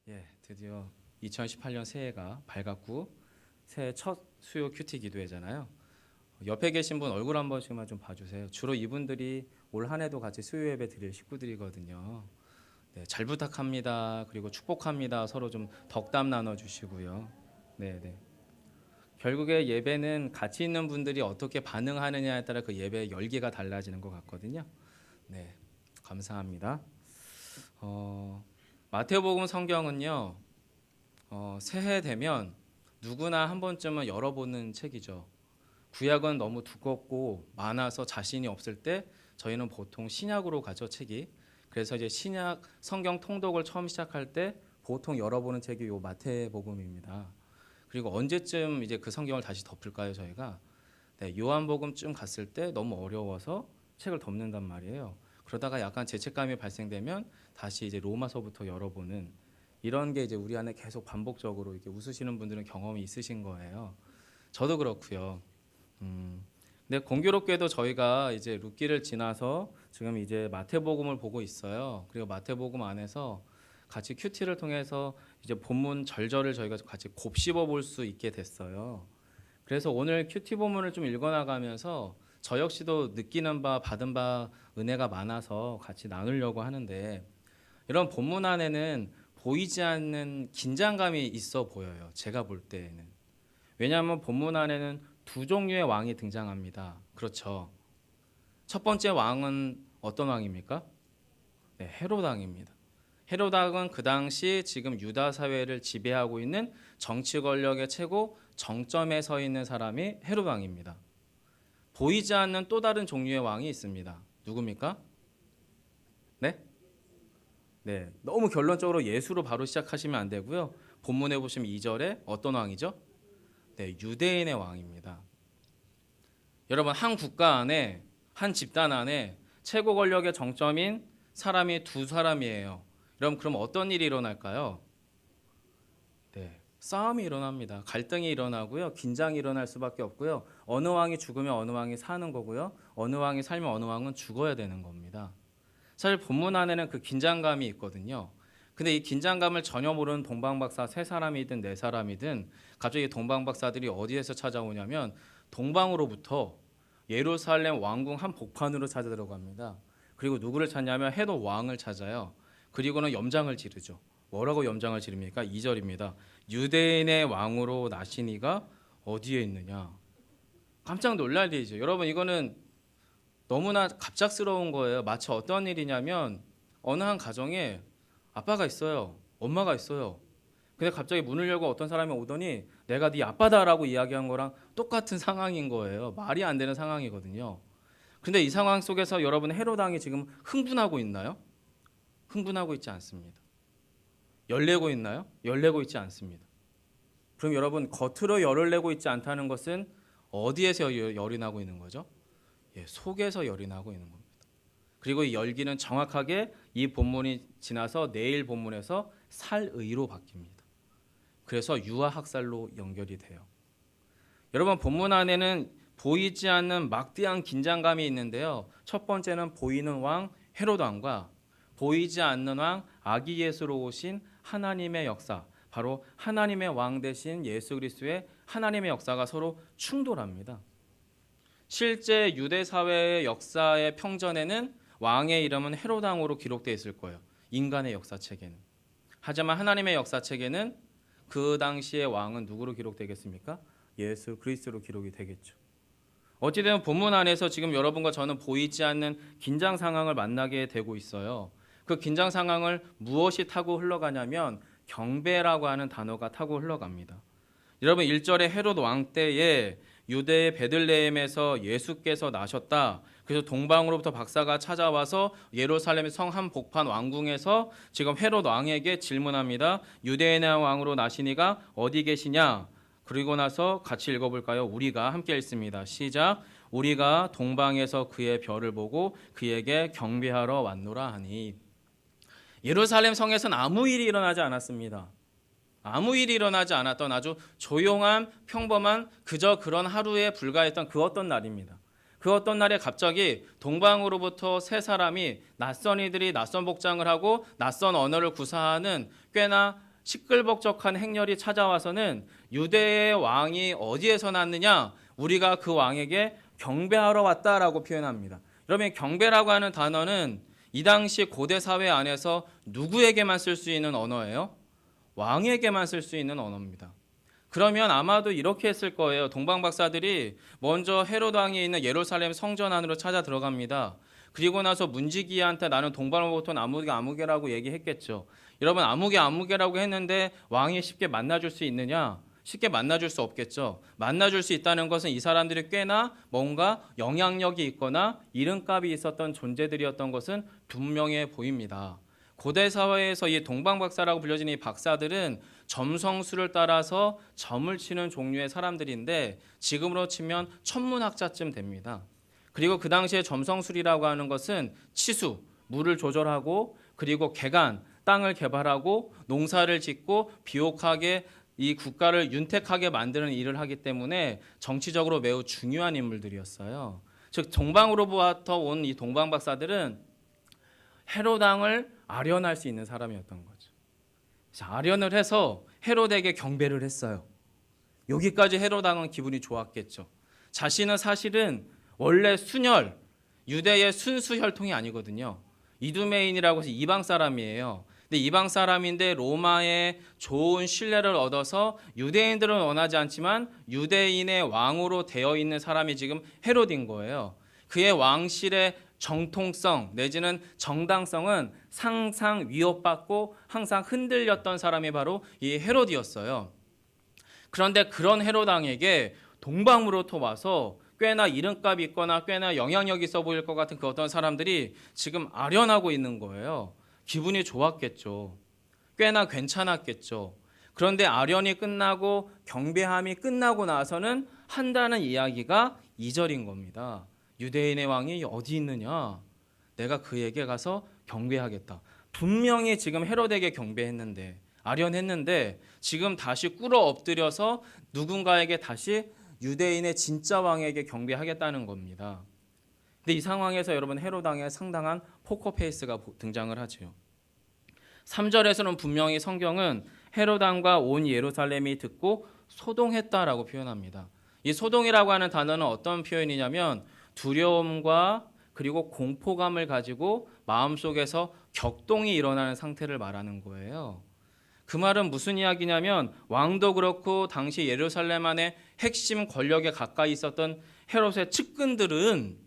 예, 드디어 2018년 새해가 밝았고 새해 첫 수요 큐티 기도회잖아요. 옆에 계신 분 얼굴 한 번씩만 좀 봐주세요. 주로 이분들이 올 한해도 같이 수요 예배 드릴 식구들이거든요. 네, 잘 부탁합니다. 그리고 축복합니다. 서로 좀 덕담 나눠주시고요. 네, 네. 결국에 예배는 같이 있는 분들이 어떻게 반응하느냐에 따라 그 예배의 열기가 달라지는 것 같거든요. 네, 감사합니다. 마태복음 성경은요. 새해 되면 누구나 한 번쯤은 열어보는 책이죠. 구약은 너무 두껍고 많아서 자신이 없을 때 저희는 보통 신약으로 가죠, 책이. 그래서 이제 신약 성경 통독을 처음 시작할 때 보통 열어보는 책이 요 마태복음입니다. 그리고 언제쯤 이제 그 성경을 다시 덮을까요, 저희가? 네, 요한복음쯤 갔을 때 너무 어려워서 책을 덮는단 말이에요. 그러다가 약간 죄책감이 발생되면 다시 이제 로마서부터 열어보는 이런 게 이제 우리 안에 계속 반복적으로 이렇게 웃으시는 분들은 경험이 있으신 거예요. 저도 그렇고요. 근데 공교롭게도 저희가 이제 룻기를 지나서 지금 이제 마태복음을 보고 있어요. 그리고 마태복음 안에서 같이 큐티를 통해서 이제 본문 절절을 저희가 같이 곱씹어 볼 수 있게 됐어요. 그래서 오늘 큐티 본문을 좀 읽어나가면서 저 역시도 느끼는 바 받은 바 은혜가 많아서 같이 나누려고 하는데 이런 본문 안에는 보이지 않는 긴장감이 있어 보여요. 제가 볼 때에는. 왜냐하면 본문 안에는 두 종류의 왕이 등장합니다. 그렇죠. 첫 번째 왕은 어떤 왕입니까? 네, 헤롯 왕입니다. 헤롯 왕은 그 당시 지금 유다 사회를 지배하고 있는 정치 권력의 최고 정점에 서 있는 사람이 헤롯 왕입니다. 보이지 않는 또 다른 종류의 왕이 있습니다. 누굽니까? 네? 네, 너무 결론적으로 예수로 바로 시작하시면 안 되고요. 본문에 보시면 2절에 어떤 왕이죠? 네, 유대인의 왕입니다. 여러분, 한 국가 안에 한 집단 안에 최고 권력의 정점인 사람이 두 사람이에요. 여러분, 그럼 어떤 일이 일어날까요? 네, 싸움이 일어납니다. 갈등이 일어나고요. 긴장이 일어날 수밖에 없고요. 어느 왕이 죽으면 어느 왕이 사는 거고요. 어느 왕이 살면 어느 왕은 죽어야 되는 겁니다. 사실 본문 안에는 그 긴장감이 있거든요. 근데 이 긴장감을 전혀 모르는 동방박사 세 사람이든 네 사람이든 갑자기 동방박사들이 어디에서 찾아오냐면 동방으로부터 예루살렘 왕궁 한 복판으로 찾아 들어갑니다. 그리고 누구를 찾냐면 헤롯 왕을 찾아요. 그리고는 염장을 지르죠. 뭐라고 염장을 지릅니까? 2절입니다. 유대인의 왕으로 나시니가 어디에 있느냐. 깜짝 놀랄 일이죠. 여러분, 이거는 너무나 갑작스러운 거예요. 마치 어떤 일이냐면 어느 한 가정에 아빠가 있어요. 엄마가 있어요. 근데 갑자기 문을 열고 어떤 사람이 오더니 내가 네 아빠다라고 이야기한 거랑 똑같은 상황인 거예요. 말이 안 되는 상황이거든요. 근데 이 상황 속에서 여러분 헤롯 왕이 지금 흥분하고 있나요? 흥분하고 있지 않습니다. 열내고 있나요? 열내고 있지 않습니다. 그럼 여러분 겉으로 열을 내고 있지 않다는 것은 어디에서 열이 나고 있는 거죠? 예, 속에서 열이 나고 있는 겁니다. 그리고 이 열기는 정확하게 이 본문이 지나서 내일 본문에서 살의로 바뀝니다. 그래서 유아학살로 연결이 돼요. 여러분 본문 안에는 보이지 않는 막대한 긴장감이 있는데요. 첫 번째는 보이는 왕 헤롯 왕과 보이지 않는 왕 아기 예수로 오신 하나님의 역사, 바로 하나님의 왕 대신 예수 그리스도의 하나님의 역사가 서로 충돌합니다. 실제 유대 사회의 역사의 평전에는 왕의 이름은 헤롯 왕으로 기록되어 있을 거예요. 인간의 역사책에는. 하지만 하나님의 역사책에는 그 당시의 왕은 누구로 기록되겠습니까? 예수 그리스도로 기록이 되겠죠. 어찌되면 본문 안에서 지금 여러분과 저는 보이지 않는 긴장 상황을 만나게 되고 있어요. 그 긴장 상황을 무엇이 타고 흘러가냐면 경배라고 하는 단어가 타고 흘러갑니다. 여러분 1절에 헤롯 왕 때에 유대의 베들레헴에서 예수께서 나셨다. 그래서 동방으로부터 박사가 찾아와서 예루살렘의 성 한 복판 왕궁에서 지금 헤롯 왕에게 질문합니다. 유대인의 왕으로 나시니가 어디 계시냐? 그리고 나서 같이 읽어볼까요? 우리가 함께 읽습니다. 시작. 우리가 동방에서 그의 별을 보고 그에게 경배하러 왔노라 하니. 예루살렘 성에서는 아무 일이 일어나지 않았습니다. 아무 일이 일어나지 않았던 아주 조용한 평범한 그저 그런 하루에 불과했던 그 어떤 날입니다. 그 어떤 날에 갑자기 동방으로부터 세 사람이 낯선 이들이 낯선 복장을 하고 낯선 언어를 구사하는 꽤나 시끌벅적한 행렬이 찾아와서는 유대의 왕이 어디에서 났느냐? 우리가 그 왕에게 경배하러 왔다라고 표현합니다. 여러분, 경배라고 하는 단어는 이 당시 고대 사회 안에서 누구에게만 쓸 수 있는 언어예요? 왕에게만 쓸 수 있는 언어입니다. 그러면 아마도 이렇게 했을 거예요. 동방 박사들이 먼저 헤롯 왕이 있는 예루살렘 성전 안으로 찾아 들어갑니다. 그리고 나서 문지기한테 나는 동방로부터 아무개라고 얘기했겠죠. 여러분, 아무개라고 했는데 왕이 쉽게 만나줄 수 있느냐? 쉽게 만나줄 수 없겠죠. 만나줄 수 있다는 것은 이 사람들이 꽤나 뭔가 영향력이 있거나 이름값이 있었던 존재들이었던 것은 분명해 보입니다. 고대 사회에서 이 동방박사라고 불려지는 이 박사들은 점성술을 따라서 점을 치는 종류의 사람들인데 지금으로 치면 천문학자쯤 됩니다. 그리고 그 당시에 점성술이라고 하는 것은 치수, 물을 조절하고 그리고 개간, 땅을 개발하고 농사를 짓고 비옥하게 이 국가를 윤택하게 만드는 일을 하기 때문에 정치적으로 매우 중요한 인물들이었어요. 즉 동방으로부터 온 이 동방 박사들은 헤롯 왕을 아련할 수 있는 사람이었던 거죠. 아련을 해서 헤롯에게 경배를 했어요. 여기까지 헤롯 왕은 기분이 좋았겠죠. 자신은 사실은 원래 순혈, 유대의 순수 혈통이 아니거든요. 이두메인이라고 해서 이방 사람이에요. 근데 이방 사람인데 로마의 좋은 신뢰를 얻어서 유대인들은 원하지 않지만 유대인의 왕으로 되어 있는 사람이 지금 헤롯인 거예요. 그의 왕실의 정통성 내지는 정당성은 항상 위협받고 항상 흔들렸던 사람이 바로 이 헤롯이었어요. 그런데 그런 헤롯 왕에게 동방으로부터 와서 꽤나 이름값이 있거나 꽤나 영향력이 있어 보일 것 같은 그 어떤 사람들이 지금 아련하고 있는 거예요. 기분이 좋았겠죠. 꽤나 괜찮았겠죠. 그런데 아련이 끝나고 경배함이 끝나고 나서는 한다는 이야기가 2절인 겁니다. 유대인의 왕이 어디 있느냐? 내가 그에게 가서 경배하겠다. 분명히 지금 헤롯에게 경배했는데 아련했는데 지금 다시 꿇어 엎드려서 누군가에게 다시 유대인의 진짜 왕에게 경배하겠다는 겁니다. 근데 이 상황에서 여러분 헤롯 왕의 상당한 포커페이스가 등장을 하죠. 3절에서는 분명히 성경은 헤롯 왕과 온 예루살렘이 듣고 소동했다라고 표현합니다. 이 소동이라고 하는 단어는 어떤 표현이냐면 두려움과 그리고 공포감을 가지고 마음속에서 격동이 일어나는 상태를 말하는 거예요. 그 말은 무슨 이야기냐면 왕도 그렇고 당시 예루살렘 안에 핵심 권력에 가까이 있었던 헤롯의 측근들은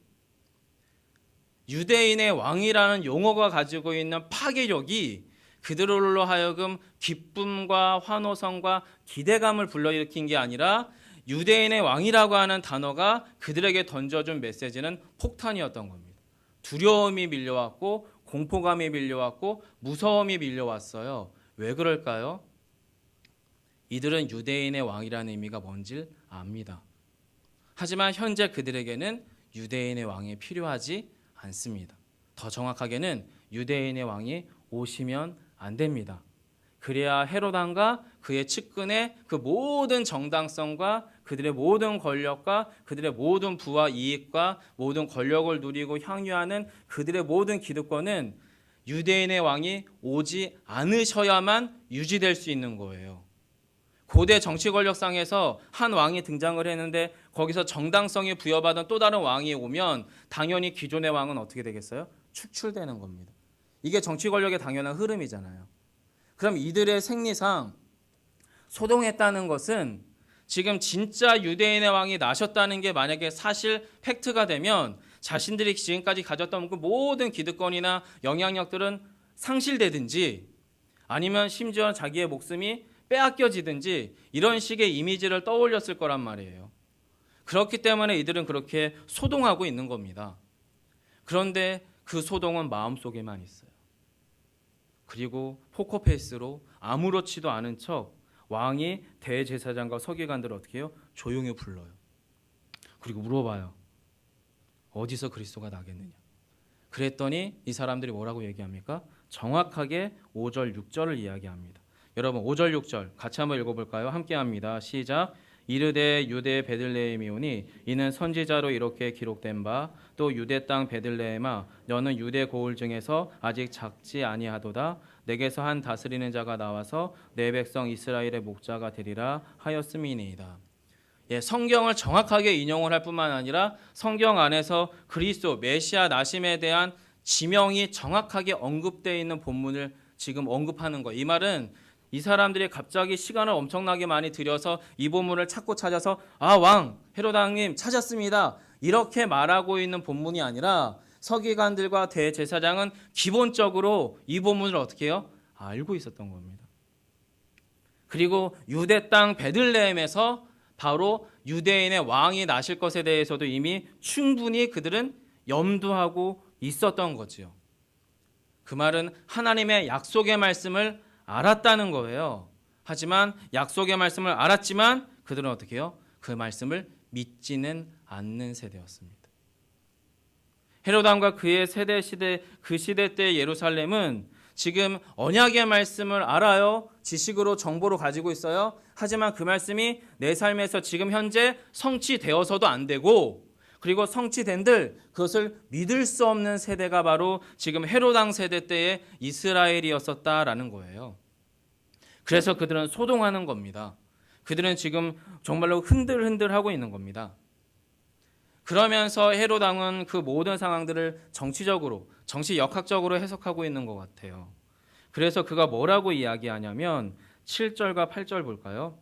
유대인의 왕이라는 용어가 가지고 있는 파괴력이 그들로 하여금 기쁨과 환호성과 기대감을 불러일으킨 게 아니라 유대인의 왕이라고 하는 단어가 그들에게 던져준 메시지는 폭탄이었던 겁니다. 두려움이 밀려왔고 공포감이 밀려왔고 무서움이 밀려왔어요. 왜 그럴까요? 이들은 유대인의 왕이라는 의미가 뭔지 압니다. 하지만 현재 그들에게는 유대인의 왕이 필요하지 않습니다. 더 정확하게는 유대인의 왕이 오시면 안 됩니다. 그래야 헤롯 왕과 그의 측근의 그 모든 정당성과 그들의 모든 권력과 그들의 모든 부와 이익과 모든 권력을 누리고 향유하는 그들의 모든 기득권은 유대인의 왕이 오지 않으셔야만 유지될 수 있는 거예요. 고대 정치 권력상에서 한 왕이 등장을 했는데 거기서 정당성이 부여받은 또 다른 왕이 오면 당연히 기존의 왕은 어떻게 되겠어요? 축출되는 겁니다. 이게 정치 권력의 당연한 흐름이잖아요. 그럼 이들의 생리상 소동했다는 것은 지금 진짜 유대인의 왕이 나셨다는 게 만약에 사실 팩트가 되면 자신들이 지금까지 가졌던 그 모든 기득권이나 영향력들은 상실되든지 아니면 심지어 자기의 목숨이 빼앗겨지든지 이런 식의 이미지를 떠올렸을 거란 말이에요. 그렇기 때문에 이들은 그렇게 소동하고 있는 겁니다. 그런데 그 소동은 마음속에만 있어요. 그리고 포커페이스로 아무렇지도 않은 척 왕이 대제사장과 서기관들을 어떻게 해요? 조용히 불러요. 그리고 물어봐요. 어디서 그리스도가 나겠느냐? 그랬더니 이 사람들이 뭐라고 얘기합니까? 정확하게 5절, 6절을 이야기합니다. 여러분 5절, 6절 같이 한번 읽어볼까요? 함께 합니다. 시작. 이르되 유대 베들레헴이오니 이는 선지자로 이렇게 기록된 바 또 유대 땅 베들레헴아 너는 유대 고을 중에서 아직 작지 아니하도다 내게서 한 다스리는 자가 나와서 내 백성 이스라엘의 목자가 되리라 하였음이니이다. 예, 성경을 정확하게 인용을 할 뿐만 아니라 성경 안에서 그리스도 메시아 나심에 대한 지명이 정확하게 언급되어 있는 본문을 지금 언급하는 거예요. 이 말은 이 사람들이 갑자기 시간을 엄청나게 많이 들여서 이 본문을 찾고 찾아서 왕 헤롯 왕님 찾았습니다 이렇게 말하고 있는 본문이 아니라 서기관들과 대제사장은 기본적으로 이 본문을 어떻게 해요? 알고 있었던 겁니다. 그리고 유대 땅 베들레헴에서 바로 유대인의 왕이 나실 것에 대해서도 이미 충분히 그들은 염두하고 있었던 거지요. 그 말은 하나님의 약속의 말씀을 알았다는 거예요. 하지만 약속의 말씀을 알았지만 그들은 어떻게 해요? 그 말씀을 믿지는 않는 세대였습니다. 헤롯 왕과 그의 그 시대 때 예루살렘은 지금 언약의 말씀을 알아요. 지식으로 정보로 가지고 있어요. 하지만 그 말씀이 내 삶에서 지금 현재 성취되어서도 안 되고 그리고 성취된들 그것을 믿을 수 없는 세대가 바로 지금 헤롯 왕 세대 때의 이스라엘이었었다라는 거예요. 그래서 그들은 소동하는 겁니다. 그들은 지금 정말로 흔들흔들하고 있는 겁니다. 그러면서 헤롯 왕은 그 모든 상황들을 정치적으로, 정치 역학적으로 해석하고 있는 것 같아요. 그래서 그가 뭐라고 이야기하냐면 7절과 8절 볼까요?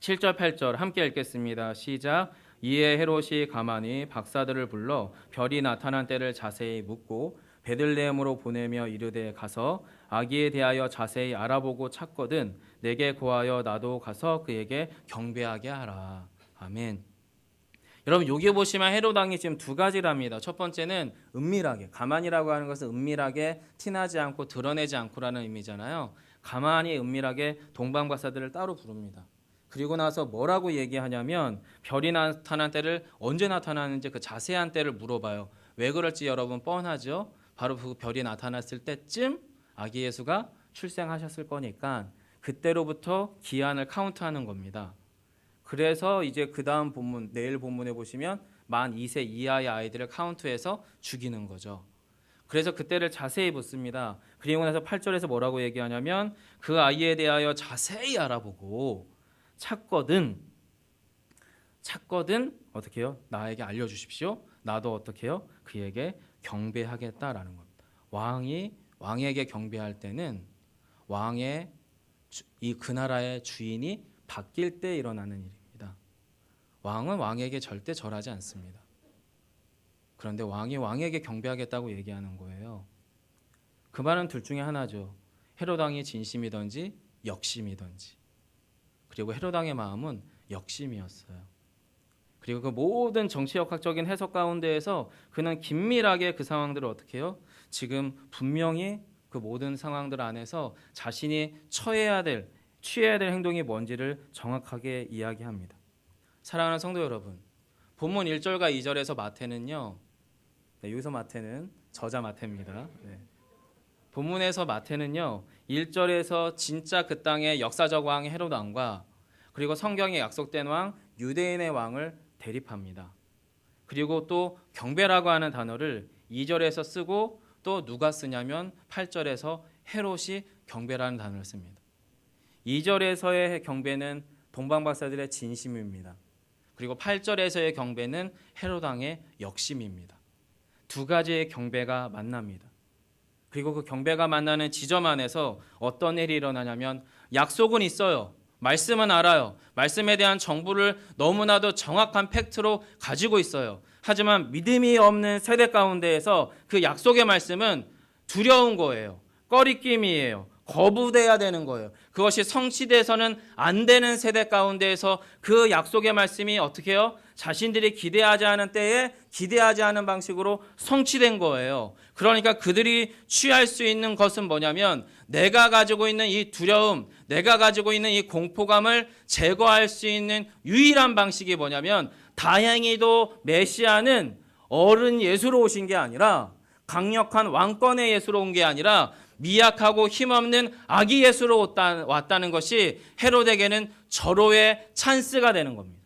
7절, 8절 함께 읽겠습니다. 시작. 이에 헤롯이 가만히 박사들을 불러 별이 나타난 때를 자세히 묻고 베들레헴으로 보내며 이르되 가서 아기에 대하여 자세히 알아보고 찾거든 내게 고하여 나도 가서 그에게 경배하게 하라. 아멘. 여러분 여기 보시면 헤롯 왕이 지금 두 가지랍니다. 첫 번째는 은밀하게, 가만히라고 하는 것은 은밀하게 티나지 않고 드러내지 않고라는 의미잖아요. 가만히 은밀하게 동방박사들을 따로 부릅니다. 그리고 나서 뭐라고 얘기하냐면 별이 나타난 때를 언제 나타나는지 그 자세한 때를 물어봐요. 왜 그럴지 여러분 뻔하죠. 바로 그 별이 나타났을 때쯤 아기 예수가 출생하셨을 거니까 그때로부터 기한을 카운트하는 겁니다. 그래서 이제 그 다음 본문, 내일 본문에 보시면 만 2세 이하의 아이들을 카운트해서 죽이는 거죠. 그래서 그때를 자세히 묻습니다. 그리고 나서 8절에서 뭐라고 얘기하냐면 그 아이에 대하여 자세히 알아보고 찾거든 어떻게 해요? 나에게 알려주십시오. 나도 어떻게 해요? 그에게 경배하겠다라는 겁니다. 왕에게 경배할 때는 왕의 그 나라의 주인이 바뀔 때 일어나는 일입니다. 왕은 왕에게 절대 절하지 않습니다. 그런데 왕이 왕에게 경배하겠다고 얘기하는 거예요. 그 말은 둘 중에 하나죠. 헤롯 왕이 진심이든지 역심이든지. 그리고 헤롯 왕의 마음은 역심이었어요. 그리고 그 모든 정치역학적인 해석 가운데에서 그는 긴밀하게 그 상황들을 어떻게 해요? 지금 분명히 그 모든 상황들 안에서 자신이 취해야 될 행동이 뭔지를 정확하게 이야기합니다. 사랑하는 성도 여러분, 본문 1절과 2절에서 마태는요. 여기서 마태는 저자 마태입니다. 본문에서 마태는요. 1절에서 진짜 그 땅의 역사적 왕 헤롯 왕과 그리고 성경에 약속된 왕 유대인의 왕을 대립합니다. 그리고 또 경배라고 하는 단어를 2절에서 쓰고 또 누가 쓰냐면 8절에서 헤롯이 경배라는 단어를 씁니다. 2절에서의 경배는 동방박사들의 진심입니다. 그리고 8절에서의 경배는 헤롯 왕의 역심입니다. 두 가지의 경배가 만납니다. 그리고 그 경배가 만나는 지점 안에서 어떤 일이 일어나냐면 약속은 있어요. 말씀은 알아요. 말씀에 대한 정보를 너무나도 정확한 팩트로 가지고 있어요. 하지만 믿음이 없는 세대 가운데에서 그 약속의 말씀은 두려운 거예요. 꺼리낌이에요. 거부돼야 되는 거예요. 그것이 성취돼서는 안 되는 세대 가운데에서 그 약속의 말씀이 어떻게 해요? 자신들이 기대하지 않은 때에 기대하지 않은 방식으로 성취된 거예요. 그러니까 그들이 취할 수 있는 것은 뭐냐면 내가 가지고 있는 이 두려움, 내가 가지고 있는 이 공포감을 제거할 수 있는 유일한 방식이 뭐냐면 다행히도 메시아는 어른 예수로 오신 게 아니라 강력한 왕권의 예수로 온 게 아니라 미약하고 힘없는 아기 예수로 왔다는 것이 헤롯에게는 절호의 찬스가 되는 겁니다.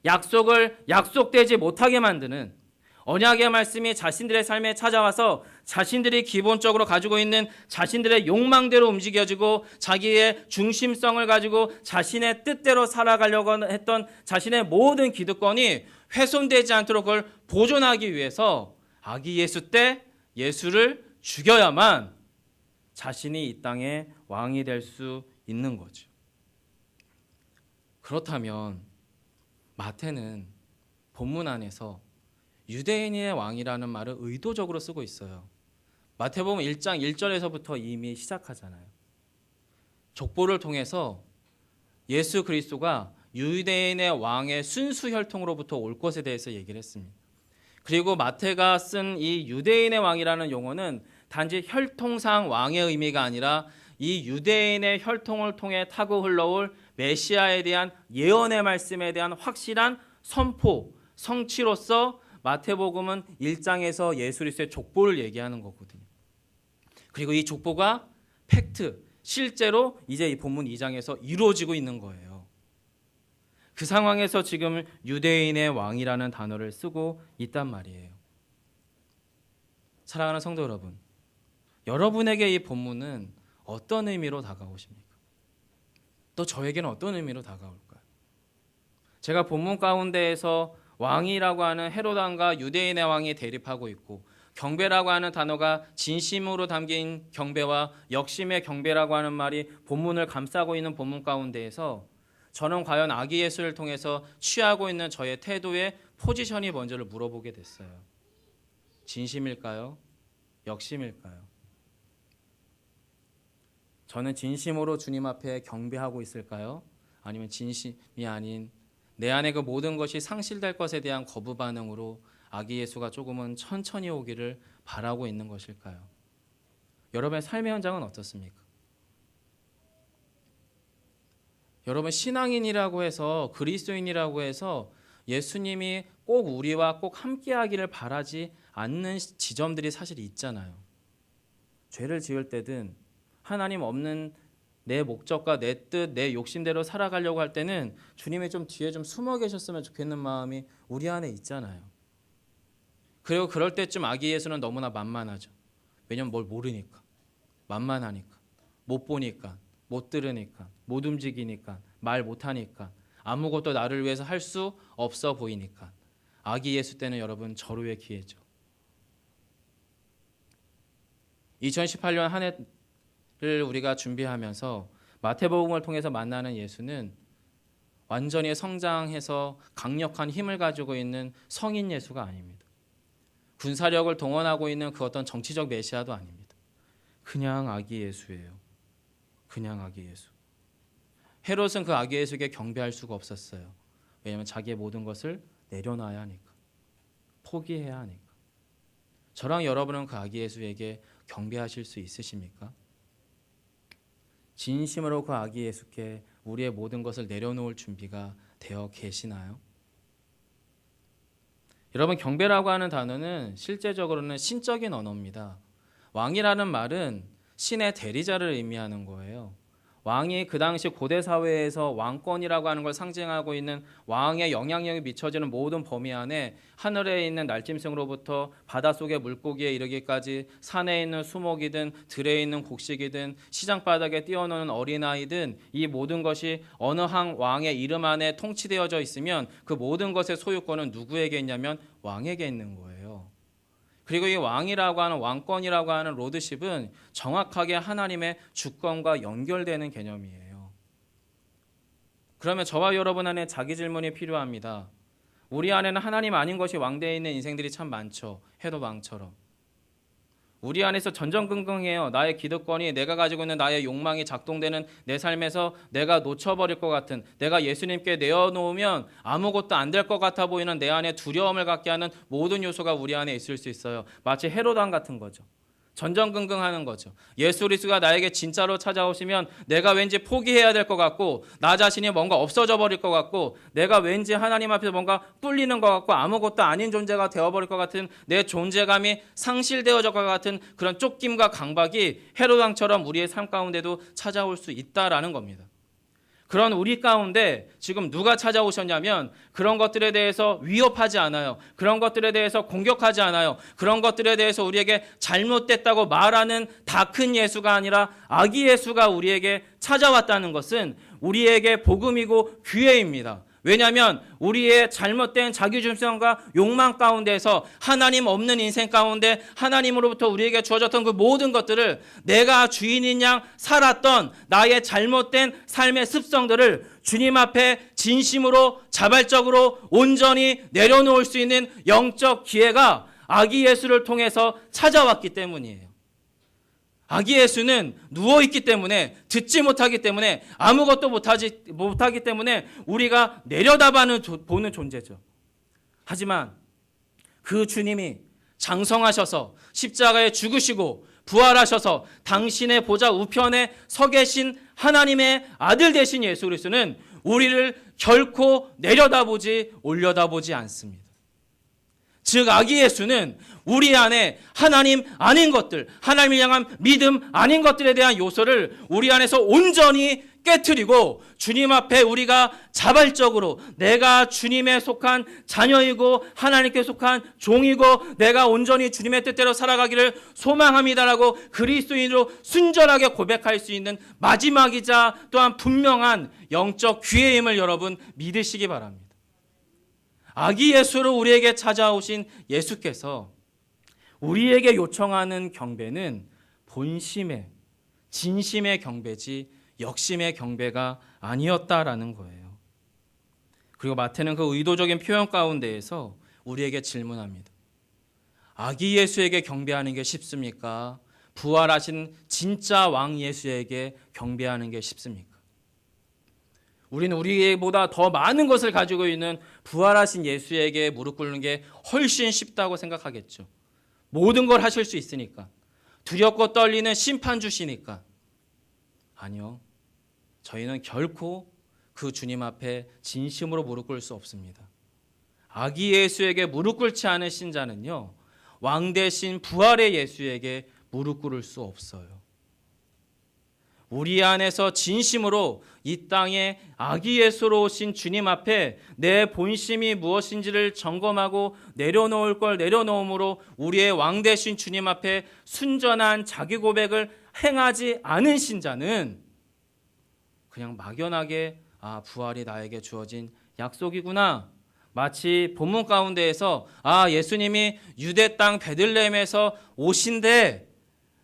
약속을 약속되지 못하게 만드는 언약의 말씀이 자신들의 삶에 찾아와서 자신들이 기본적으로 가지고 있는 자신들의 욕망대로 움직여지고 자기의 중심성을 가지고 자신의 뜻대로 살아가려고 했던 자신의 모든 기득권이 훼손되지 않도록 그걸 보존하기 위해서 아기 예수 때 예수를 죽여야만 자신이 이 땅의 왕이 될 수 있는 거죠. 그렇다면 마태는 본문 안에서 유대인의 왕이라는 말을 의도적으로 쓰고 있어요. 마태복음 1장 1절에서부터 이미 시작하잖아요. 족보를 통해서 예수 그리스도가 유대인의 왕의 순수 혈통으로부터 올 것에 대해서 얘기를 했습니다. 그리고 마태가 쓴 이 유대인의 왕이라는 용어는 단지 혈통상 왕의 의미가 아니라 이 유대인의 혈통을 통해 타고 흘러올 메시아에 대한 예언의 말씀에 대한 확실한 선포, 성취로서 마태복음은 1장에서 예수 그리스도의 족보를 얘기하는 거거든요. 그리고 이 족보가 팩트, 실제로 이제 이 본문 2장에서 이루어지고 있는 거예요. 그 상황에서 지금 유대인의 왕이라는 단어를 쓰고 있단 말이에요. 사랑하는 성도 여러분, 여러분에게 이 본문은 어떤 의미로 다가오십니까? 또 저에게는 어떤 의미로 다가올까요? 제가 본문 가운데에서 왕이라고 하는 헤롯 왕과 유대인의 왕이 대립하고 있고 경배라고 하는 단어가 진심으로 담긴 경배와 역심의 경배라고 하는 말이 본문을 감싸고 있는 본문 가운데에서 저는 과연 아기 예수를 통해서 취하고 있는 저의 태도의 포지션이 뭔지를 물어보게 됐어요. 진심일까요? 역심일까요? 저는 진심으로 주님 앞에 경배하고 있을까요? 아니면 진심이 아닌 내 안에 그 모든 것이 상실될 것에 대한 거부 반응으로 아기 예수가 조금은 천천히 오기를 바라고 있는 것일까요? 여러분의 삶의 현장은 어떻습니까? 여러분 신앙인이라고 해서 그리스도인이라고 해서 예수님이 꼭 우리와 꼭 함께하기를 바라지 않는 지점들이 사실 있잖아요. 죄를 지을 때든 하나님 없는 내 목적과 내 뜻, 내 욕심대로 살아가려고 할 때는 주님이 좀 뒤에 좀 숨어 계셨으면 좋겠는 마음이 우리 안에 있잖아요. 그리고 그럴 때쯤 아기 예수는 너무나 만만하죠. 왜냐면 뭘 모르니까, 만만하니까, 못 보니까, 못 들으니까, 못 움직이니까, 말 못하니까, 아무것도 나를 위해서 할 수 없어 보이니까. 아기 예수 때는 여러분 절호의 기회죠. 2018년 한 해를 우리가 준비하면서 마태복음을 통해서 만나는 예수는 완전히 성장해서 강력한 힘을 가지고 있는 성인 예수가 아닙니다. 군사력을 동원하고 있는 그 어떤 정치적 메시아도 아닙니다. 그냥 아기 예수예요. 그냥 아기 예수. 헤롯은 그 아기 예수에게 경배할 수가 없었어요. 왜냐하면 자기의 모든 것을 내려놔야 하니까. 포기해야 하니까. 저랑 여러분은 그 아기 예수에게 경배하실 수 있으십니까? 진심으로 그 아기 예수께 우리의 모든 것을 내려놓을 준비가 되어 계시나요? 여러분 경배라고 하는 단어는 실제적으로는 신적인 언어입니다. 왕이라는 말은 신의 대리자를 의미하는 거예요. 왕이 그 당시 고대 사회에서 왕권이라고 하는 걸 상징하고 있는 왕의 영향력이 미쳐지는 모든 범위 안에 하늘에 있는 날짐승으로부터 바닷속의 물고기에 이르기까지 산에 있는 수목이든 들에 있는 곡식이든 시장바닥에 뛰어노는 어린아이든 이 모든 것이 어느 한 왕의 이름 안에 통치되어져 있으면 그 모든 것의 소유권은 누구에게 있냐면 왕에게 있는 거예요. 그리고 이 왕이라고 하는 왕권이라고 하는 로드십은 정확하게 하나님의 주권과 연결되는 개념이에요. 그러면 저와 여러분 안에 자기 질문이 필요합니다. 우리 안에는 하나님 아닌 것이 왕대에 있는 인생들이 참 많죠. 헤롯 왕처럼. 우리 안에서 전전긍긍해요. 나의 기득권이 내가 가지고 있는 나의 욕망이 작동되는 내 삶에서 내가 놓쳐버릴 것 같은, 내가 예수님께 내어놓으면 아무것도 안 될 것 같아 보이는 내 안에 두려움을 갖게 하는 모든 요소가 우리 안에 있을 수 있어요. 마치 헤롯 왕 같은 거죠. 전전긍긍하는 거죠. 예수 그리스도가 나에게 진짜로 찾아오시면 내가 왠지 포기해야 될 것 같고 나 자신이 뭔가 없어져 버릴 것 같고 내가 왠지 하나님 앞에서 뭔가 뿔리는 것 같고 아무것도 아닌 존재가 되어버릴 것 같은 내 존재감이 상실되어질 것 같은 그런 쫓김과 강박이 헤롯왕처럼 우리의 삶 가운데도 찾아올 수 있다라는 겁니다. 그런 우리 가운데 지금 누가 찾아오셨냐면 그런 것들에 대해서 위협하지 않아요. 그런 것들에 대해서 공격하지 않아요. 그런 것들에 대해서 우리에게 잘못됐다고 말하는 다 큰 예수가 아니라 아기 예수가 우리에게 찾아왔다는 것은 우리에게 복음이고 기회입니다. 왜냐하면 우리의 잘못된 자기중심과 욕망 가운데서 하나님 없는 인생 가운데 하나님으로부터 우리에게 주어졌던 그 모든 것들을 내가 주인인 양 살았던 나의 잘못된 삶의 습성들을 주님 앞에 진심으로 자발적으로 온전히 내려놓을 수 있는 영적 기회가 아기 예수를 통해서 찾아왔기 때문이에요. 아기 예수는 누워있기 때문에 듣지 못하기 때문에 아무것도 못하기 때문에 우리가 내려다보는 존재죠. 하지만 그 주님이 장성하셔서 십자가에 죽으시고 부활하셔서 당신의 보좌 우편에 서 계신 하나님의 아들 되신 예수 그리스도는 우리를 결코 내려다보지 올려다보지 않습니다. 즉 아기 예수는 우리 안에 하나님 아닌 것들, 하나님을 향한 믿음 아닌 것들에 대한 요소를 우리 안에서 온전히 깨트리고 주님 앞에 우리가 자발적으로 내가 주님에 속한 자녀이고 하나님께 속한 종이고 내가 온전히 주님의 뜻대로 살아가기를 소망합니다라고 그리스도인으로 순전하게 고백할 수 있는 마지막이자 또한 분명한 영적 기회임을 여러분 믿으시기 바랍니다. 아기 예수로 우리에게 찾아오신 예수께서 우리에게 요청하는 경배는 본심의 진심의 경배지 역심의 경배가 아니었다라는 거예요. 그리고 마태는 그 의도적인 표현 가운데에서 우리에게 질문합니다. 아기 예수에게 경배하는 게 쉽습니까? 부활하신 진짜 왕 예수에게 경배하는 게 쉽습니까? 우리는 우리보다 더 많은 것을 가지고 있는 부활하신 예수에게 무릎 꿇는 게 훨씬 쉽다고 생각하겠죠. 모든 걸 하실 수 있으니까. 두렵고 떨리는 심판주시니까. 아니요. 저희는 결코 그 주님 앞에 진심으로 무릎 꿇을 수 없습니다. 아기 예수에게 무릎 꿇지 않은 신자는요. 왕 대신 부활의 예수에게 무릎 꿇을 수 없어요. 우리 안에서 진심으로 이 땅에 아기 예수로 오신 주님 앞에 내 본심이 무엇인지를 점검하고 내려놓을 걸 내려놓음으로 우리의 왕 되신 주님 앞에 순전한 자기 고백을 행하지 않은 신자는 그냥 막연하게 부활이 나에게 주어진 약속이구나. 마치 본문 가운데에서 예수님이 유대 땅 베들레헴에서 오신대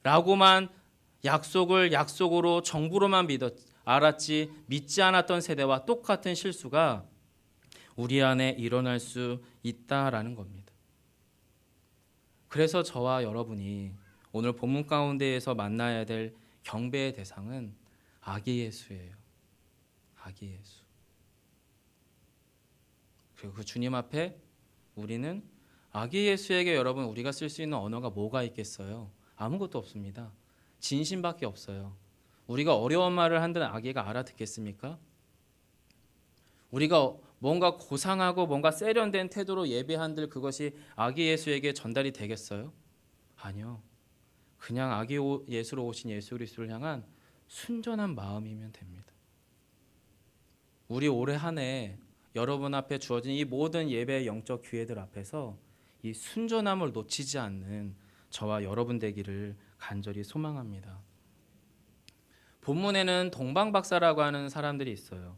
라고만 약속으로 정부로만 알았지 믿지 않았던 세대와 똑같은 실수가 우리 안에 일어날 수 있다라는 겁니다. 그래서 저와 여러분이 오늘 본문 가운데에서 만나야 될 경배의 대상은 아기 예수예요. 아기 예수. 그리고 그 주님 앞에 우리는 아기 예수에게 여러분 우리가 쓸 수 있는 언어가 뭐가 있겠어요? 아무것도 없습니다. 진심밖에 없어요. 우리가 어려운 말을 한다는 아기가 알아듣겠습니까? 우리가 뭔가 고상하고 뭔가 세련된 태도로 예배한들 그것이 아기 예수에게 전달이 되겠어요? 아니요. 그냥 아기 예수로 오신 예수 그리스도를 향한 순전한 마음이면 됩니다. 우리 올해 한 해 여러분 앞에 주어진 이 모든 예배의 영적 기회들 앞에서 이 순전함을 놓치지 않는 저와 여러분 되기를 간절히 소망합니다. 본문에는 동방박사라고 하는 사람들이 있어요.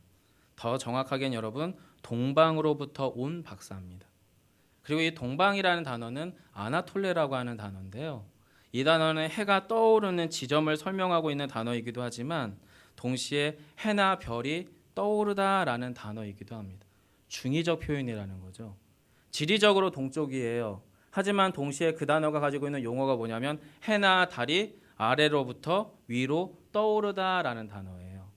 더 정확하게는 여러분 동방으로부터 온 박사입니다. 그리고 이 동방이라는 단어는 아나톨레라고 하는 단어인데요. 이 단어는 해가 떠오르는 지점을 설명하고 있는 단어이기도 하지만 동시에 해나 별이 떠오르다라는 단어이기도 합니다. 중의적 표현이라는 거죠. 지리적으로 동쪽이에요. 하지만 동시에 그 단어가 가지고 있는 용어가 뭐냐면 해나 달이 아래로부터 위로 떠오르다라는 단어예요.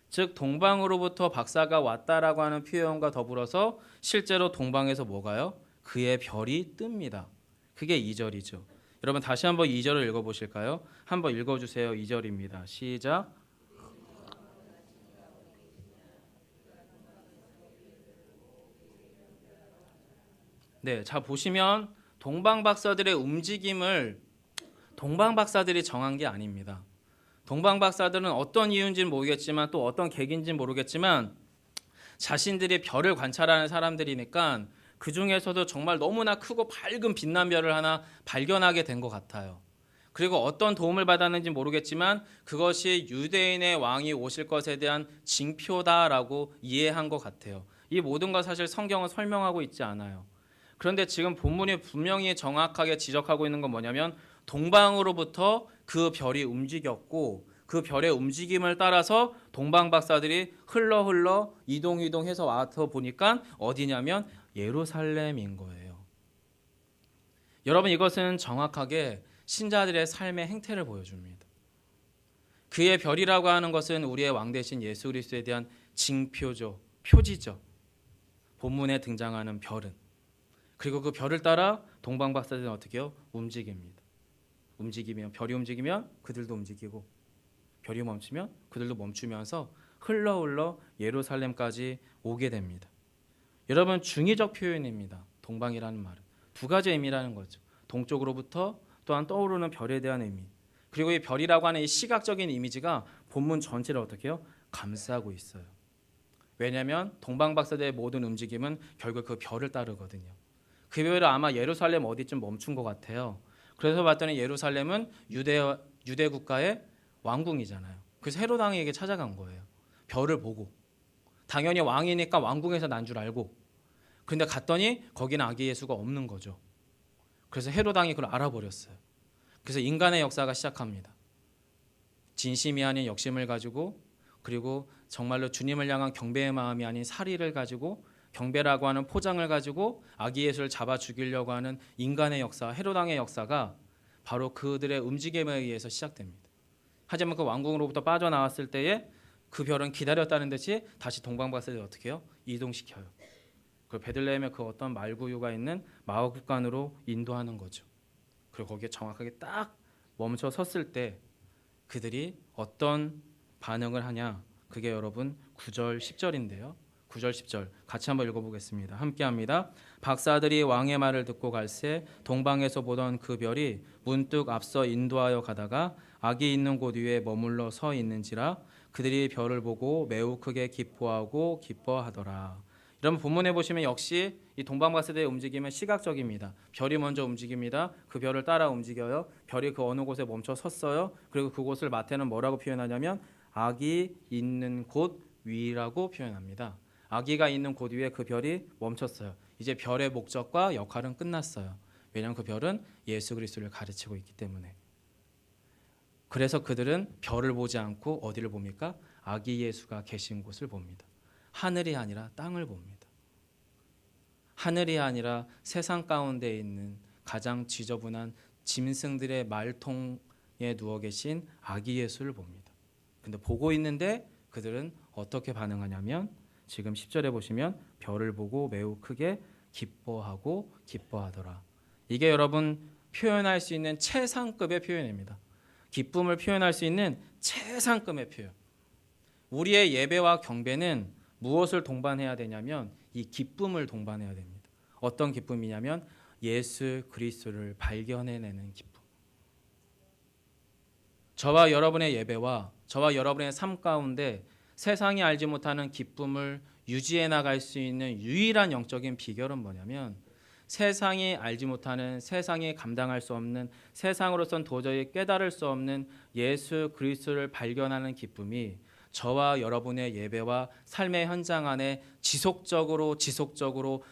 즉 동방으로부터 박사가 왔다라고 하는 표현과 더불어서 실제로 동방에서 뭐가요? 그의 별이 뜹니다. 그게 2절이죠. 여러분 다시 한번 2절을 읽어보실까요? 한번 읽어주세요. 2절입니다. 시작. 네, 자 보시면 동방박사들의 움직임을 동방박사들이 정한 게 아닙니다. 동방박사들은 어떤 이유인지는 모르겠지만 또 어떤 계기인지는 모르겠지만 자신들이 별을 관찰하는 사람들이니까 그 중에서도 정말 너무나 크고 밝은 빛난 별을 하나 발견하게 된 것 같아요. 그리고 어떤 도움을 받았는지 모르겠지만 그것이 유대인의 왕이 오실 것에 대한 징표다라고 이해한 것 같아요. 이 모든 것 사실 성경은 설명하고 있지 않아요. 그런데 지금 본문이 분명히 정확하게 지적하고 있는 건 뭐냐면 동방으로부터 그 별이 움직였고 그 별의 움직임을 따라서 동방 박사들이 흘러 이동해서 와서 보니까 어디냐면 예루살렘인 거예요. 여러분 이것은 정확하게 신자들의 삶의 행태를 보여줍니다. 그의 별이라고 하는 것은 우리의 왕 대신 예수 그리스도에 대한 징표죠. 표지죠. 본문에 등장하는 별은. 그리고 그 별을 따라 동방 박사들은 어떻게 해요? 움직입니다. 움직이면 별이 움직이면 그들도 움직이고 별이 멈추면 그들도 멈추면서 흘러 예루살렘까지 오게 됩니다. 여러분 중의적 표현입니다. 동방이라는 말은 두 가지 의미라는 거죠. 동쪽으로부터 또한 떠오르는 별에 대한 의미. 그리고 이 별이라고 하는 이 시각적인 이미지가 본문 전체를 어떻게 해요? 감싸고 있어요. 왜냐하면 동방 박사들의 모든 움직임은 결국 그 별을 따르거든요. 그 별은 아마 예루살렘 어디쯤 멈춘 것 같아요. 그래서 봤더니 예루살렘은 유대 국가의 왕궁이잖아요. 그래서 헤롯 왕에게 찾아간 거예요. 별을 보고. 당연히 왕이니까 왕궁에서 난 줄 알고. 그런데 갔더니 거기는 아기 예수가 없는 거죠. 그래서 헤롯 왕이 그걸 알아버렸어요. 그래서 인간의 역사가 시작합니다. 진심이 아닌 역심을 가지고 그리고 정말로 주님을 향한 경배의 마음이 아닌 살의를 가지고 경배라고 하는 포장을 가지고 아기 예수를 잡아 죽이려고 하는 인간의 역사, 헤롯 왕의 역사가 바로 그들의 움직임에 의해서 시작됩니다. 하지만 그 왕궁으로부터 빠져나왔을 때에 그 별은 기다렸다는 듯이 다시 동방박사들이 어떻게 해요? 이동시켜요. 그리고 베들레헴의 그 어떤 말구유가 있는 마을국간으로 인도하는 거죠. 그리고 거기에 정확하게 딱 멈춰 섰을 때 그들이 어떤 반응을 하냐? 그게 여러분 9절 10절인데요. 9절 10절 같이 한번 읽어보겠습니다. 함께합니다. 박사들이 왕의 말을 듣고 갈새 동방에서 보던 그 별이 문득 앞서 인도하여 가다가 악이 있는 곳 위에 머물러 서 있는지라 그들이 별을 보고 매우 크게 기뻐하고 기뻐하더라. 여러분 본문에 보시면 역시 이 동방박사들의 움직임은 시각적입니다. 별이 먼저 움직입니다. 그 별을 따라 움직여요. 별이 그 어느 곳에 멈춰 섰어요. 그리고 그곳을 마태는 뭐라고 표현하냐면 악이 있는 곳 위라고 표현합니다. 아기가 있는 곳 위에 그 별이 멈췄어요. 이제 별의 목적과 역할은 끝났어요. 왜냐하면 그 별은 예수 그리스도를 가르치고 있기 때문에. 그래서 그들은 별을 보지 않고 어디를 봅니까? 아기 예수가 계신 곳을 봅니다. 하늘이 아니라 땅을 봅니다. 하늘이 아니라 세상 가운데 있는 가장 지저분한 짐승들의 말통에 누워 계신 아기 예수를 봅니다. 근데 보고 있는데 그들은 어떻게 반응하냐면 지금 10절에 보시면 별을 보고 매우 크게 기뻐하고 기뻐하더라. 이게 여러분 표현할 수 있는 최상급의 표현입니다. 기쁨을 표현할 수 있는 최상급의 표현. 우리의 예배와 경배는 무엇을 동반해야 되냐면 이 기쁨을 동반해야 됩니다. 어떤 기쁨이냐면 예수 그리스도를 발견해내는 기쁨. 저와 여러분의 예배와 저와 여러분의 삶 가운데 세상이 알지 못하는 기쁨을 유지해 나갈 수 있는 유일한 영적인 비결은 뭐냐면 세상이 알지 못하는, 세상이 감당할 수 없는, 세상으로선 도저히 깨달을 수 없는 예수 그리스도를 발견하는 기쁨이 저와 여러분의 예배와 삶의 현장 안에 지속적으로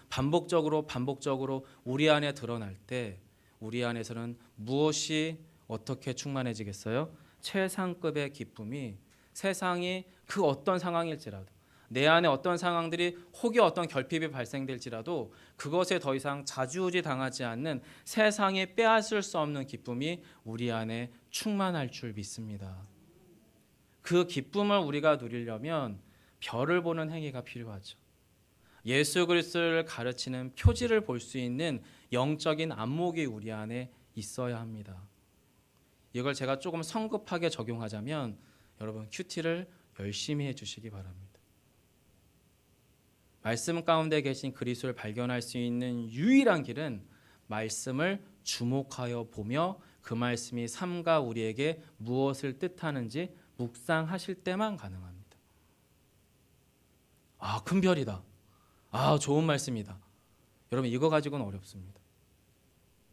반복적으로 우리 안에 드러날 때 우리 안에서는 무엇이 어떻게 충만해지겠어요? 최상급의 기쁨이 세상이 그 어떤 상황일지라도 내 안에 어떤 상황들이 혹여 어떤 결핍이 발생될지라도 그것에 더 이상 좌지우지 당하지 않는 세상이 빼앗을 수 없는 기쁨이 우리 안에 충만할 줄 믿습니다. 그 기쁨을 우리가 누리려면 별을 보는 행위가 필요하죠. 예수 그리스도를 가르치는 표지를 볼 수 있는 영적인 안목이 우리 안에 있어야 합니다. 이걸 제가 조금 성급하게 적용하자면 여러분 큐티를 열심히 해주시기 바랍니다. 말씀 가운데 계신 그리스도를 발견할 수 있는 유일한 길은 말씀을 주목하여 보며 그 말씀이 삶과 우리에게 무엇을 뜻하는지 묵상하실 때만 가능합니다. 아, 큰 별이다. 아, 좋은 말씀이다. 여러분 이거 가지고는 어렵습니다.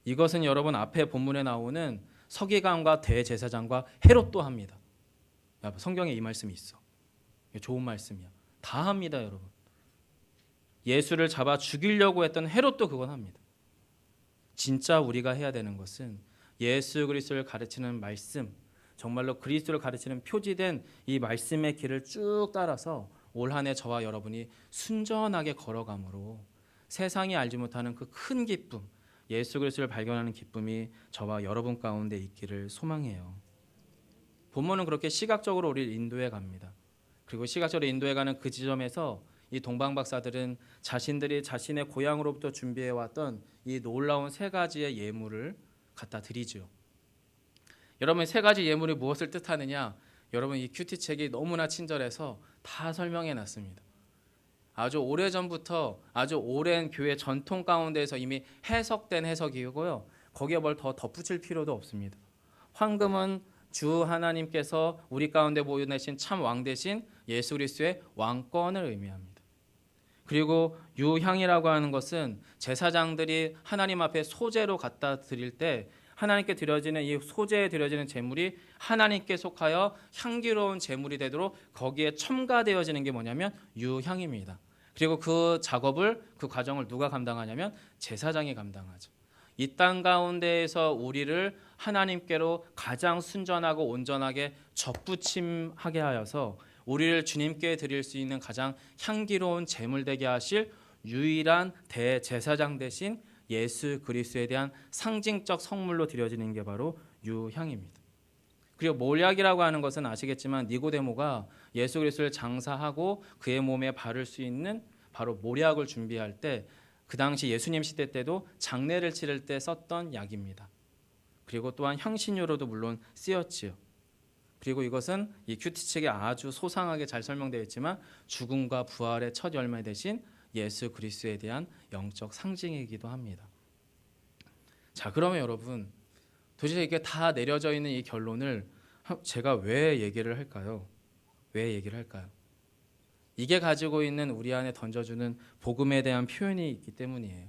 이것은 여러분 앞에 본문에 나오는 서기관과 대제사장과 헤롯도 합니다. 성경에 이 말씀이 있어. 좋은 말씀이야. 다 합니다, 여러분. 예수를 잡아 죽이려고 했던 헤롯도 그건 합니다. 진짜 우리가 해야 되는 것은 예수 그리스도를 가르치는 말씀, 정말로 그리스도를 가르치는 표지된 이 말씀의 길을 쭉 따라서 올 한 해 저와 여러분이 순전하게 걸어감으로 세상이 알지 못하는 그 큰 기쁨, 예수 그리스도를 발견하는 기쁨이 저와 여러분 가운데 있기를 소망해요. 본문은 그렇게 시각적으로 우리를 인도해 갑니다. 그리고 시각적으로 인도해 가는 그 지점에서 이 동방 박사들은 자신들이 자신의 고향으로부터 준비해 왔던 이 놀라운 세 가지의 예물을 갖다 드리죠. 여러분 세 가지 예물이 무엇을 뜻하느냐? 여러분 이 큐티 책이 너무나 친절해서 다 설명해 놨습니다. 아주 오래전부터 아주 오랜 교회 전통 가운데에서 이미 해석된 해석이고요. 거기에 뭘 더 덧붙일 필요도 없습니다. 황금은 주 하나님께서 우리 가운데 보여내신 참 왕 대신 예수 그리스도의 왕권을 의미합니다. 그리고 유향이라고 하는 것은 제사장들이 하나님 앞에 소제로 갖다 드릴 때 하나님께 드려지는 이 소제에 드려지는 제물이 하나님께 속하여 향기로운 제물이 되도록 거기에 첨가되어지는 게 뭐냐면 유향입니다. 그리고 그 작업을 그 과정을 누가 감당하냐면 제사장이 감당하죠. 이 땅 가운데에서 우리를 하나님께로 가장 순전하고 온전하게 접붙임하게 하여서 우리를 주님께 드릴 수 있는 가장 향기로운 제물 되게 하실 유일한 대제사장 대신 예수 그리스도에 대한 상징적 선물로 드려지는 게 바로 유향입니다. 그리고 몰약이라고 하는 것은 아시겠지만 니고데모가 예수 그리스도를 장사하고 그의 몸에 바를 수 있는 바로 몰약을 준비할 때 그 당시 예수님 시대 때도 장례를 치를 때 썼던 약입니다. 그리고 또한 향신료로도 물론 쓰였지요. 그리고 이것은 이 큐티 책에 아주 소상하게 잘 설명되어 있지만 죽음과 부활의 첫 열매 대신 예수 그리스도에 대한 영적 상징이기도 합니다. 자, 그러면 여러분 도대체 이게 다 내려져 있는 이 결론을 제가 왜 얘기를 할까요? 왜 얘기를 할까요? 이게 가지고 있는 우리 안에 던져주는 복음에 대한 표현이 있기 때문이에요.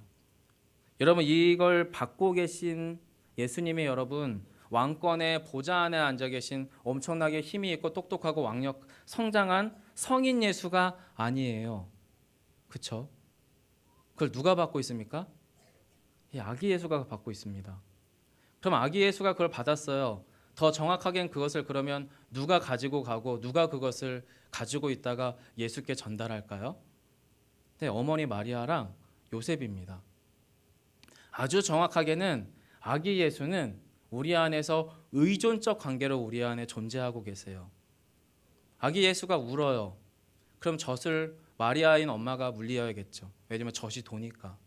여러분 이걸 받고 계신 예수님이 여러분 왕권의 보좌 안에 앉아 계신 엄청나게 힘이 있고 똑똑하고 왕력 성장한 성인 예수가 아니에요. 그렇죠? 그걸 누가 받고 있습니까? 이 아기 예수가 받고 있습니다. 그럼 아기 예수가 그걸 받았어요. 더 정확하게는 그것을 그러면 누가 가지고 가고 누가 그것을 가지고 있다가 예수께 전달할까요? 네, 어머니 마리아랑 요셉입니다. 아주 정확하게는 아기 예수는 우리 안에서 의존적 관계로 우리 안에 존재하고 계세요. 아기 예수가 울어요. 그럼 젖을 마리아인 엄마가 물리어야겠죠. 왜냐면 젖이 도니까.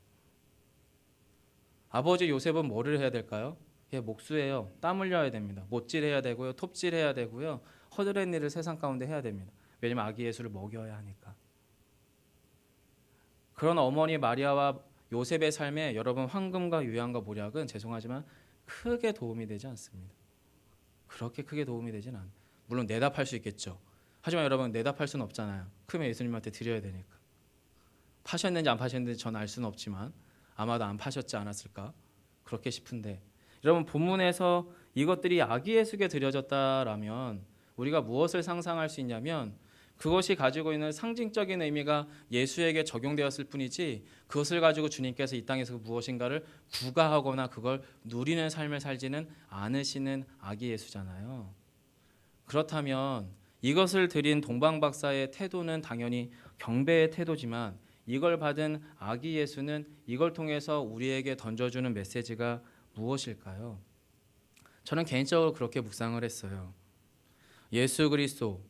아버지 요셉은 뭐를 해야 될까요? 예, 목수예요. 땀 흘려야 됩니다. 못질해야 되고요. 톱질해야 되고요. 허드렛 일을 세상 가운데 해야 됩니다. 왜냐면 아기 예수를 먹여야 하니까. 그런 어머니 마리아와 요셉의 삶에 여러분 황금과 유향과 몰약은 죄송하지만 크게 도움이 되지 않습니다. 그렇게 크게 도움이 되진 않아요. 물론 내다 팔 수 있겠죠. 하지만 여러분 내다 팔 수는 없잖아요. 크면 예수님한테 드려야 되니까. 파셨는지 안 파셨는지 전 알 수는 없지만 아마도 안 파셨지 않았을까 그렇게 싶은데 여러분 본문에서 이것들이 아기 예수께 드려졌다라면 우리가 무엇을 상상할 수 있냐면 그것이 가지고 있는 상징적인 의미가 예수에게 적용되었을 뿐이지 그것을 가지고 주님께서 이 땅에서 무엇인가를 구가하거나 그걸 누리는 삶을 살지는 않으시는 아기 예수잖아요. 그렇다면 이것을 드린 동방 박사의 태도는 당연히 경배의 태도지만 이걸 받은 아기 예수는 이걸 통해서 우리에게 던져주는 메시지가 무엇일까요? 저는 개인적으로 그렇게 묵상을 했어요. 예수 그리스도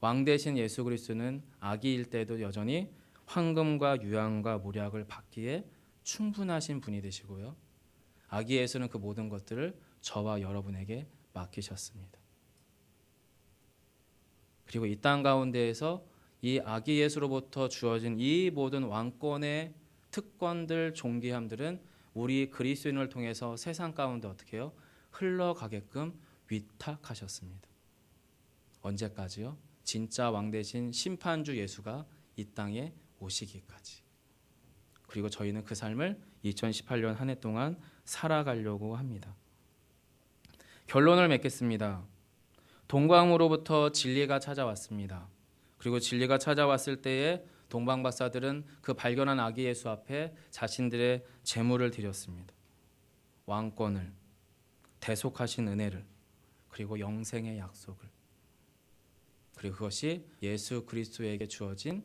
왕 대신 예수 그리스도는 아기일 때도 여전히 황금과 유향과 몰약을 받기에 충분하신 분이 되시고요. 아기 예수는 그 모든 것들을 저와 여러분에게 맡기셨습니다. 그리고 이 땅 가운데에서 이 아기 예수로부터 주어진 이 모든 왕권의 특권들, 존귀함들은 우리 그리스도인을 통해서 세상 가운데 어떻게 해요? 흘러가게끔 위탁하셨습니다. 언제까지요? 진짜 왕 대신 심판주 예수가 이 땅에 오시기까지. 그리고 저희는 그 삶을 2018년 한 해 동안 살아가려고 합니다. 결론을 맺겠습니다. 동방으로부터 진리가 찾아왔습니다. 그리고 진리가 찾아왔을 때에 동방박사들은 그 발견한 아기 예수 앞에 자신들의 재물을 드렸습니다. 왕권을, 대속하신 은혜를, 그리고 영생의 약속을. 그리고 그것이 예수 그리스도에게 주어진,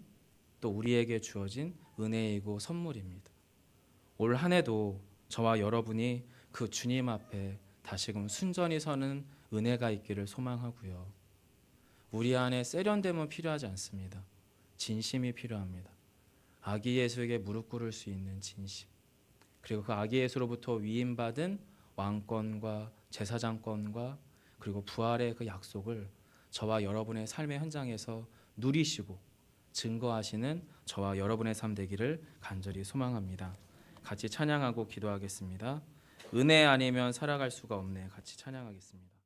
또 우리에게 주어진 은혜이고 선물입니다. 올 한 해도 저와 여러분이 그 주님 앞에 다시금 순전히 서는 은혜가 있기를 소망하고요. 우리 안에 세련됨은 필요하지 않습니다. 진심이 필요합니다. 아기 예수에게 무릎 꿇을 수 있는 진심, 그리고 그 아기 예수로부터 위임받은 왕권과 제사장권과 그리고 부활의 그 약속을 저와 여러분의 삶의 현장에서 누리시고 증거하시는 저와 여러분의 삶 되기를 간절히 소망합니다. 같이 찬양하고 기도하겠습니다. 은혜 아니면 살아갈 수가 없네. 같이 찬양하겠습니다.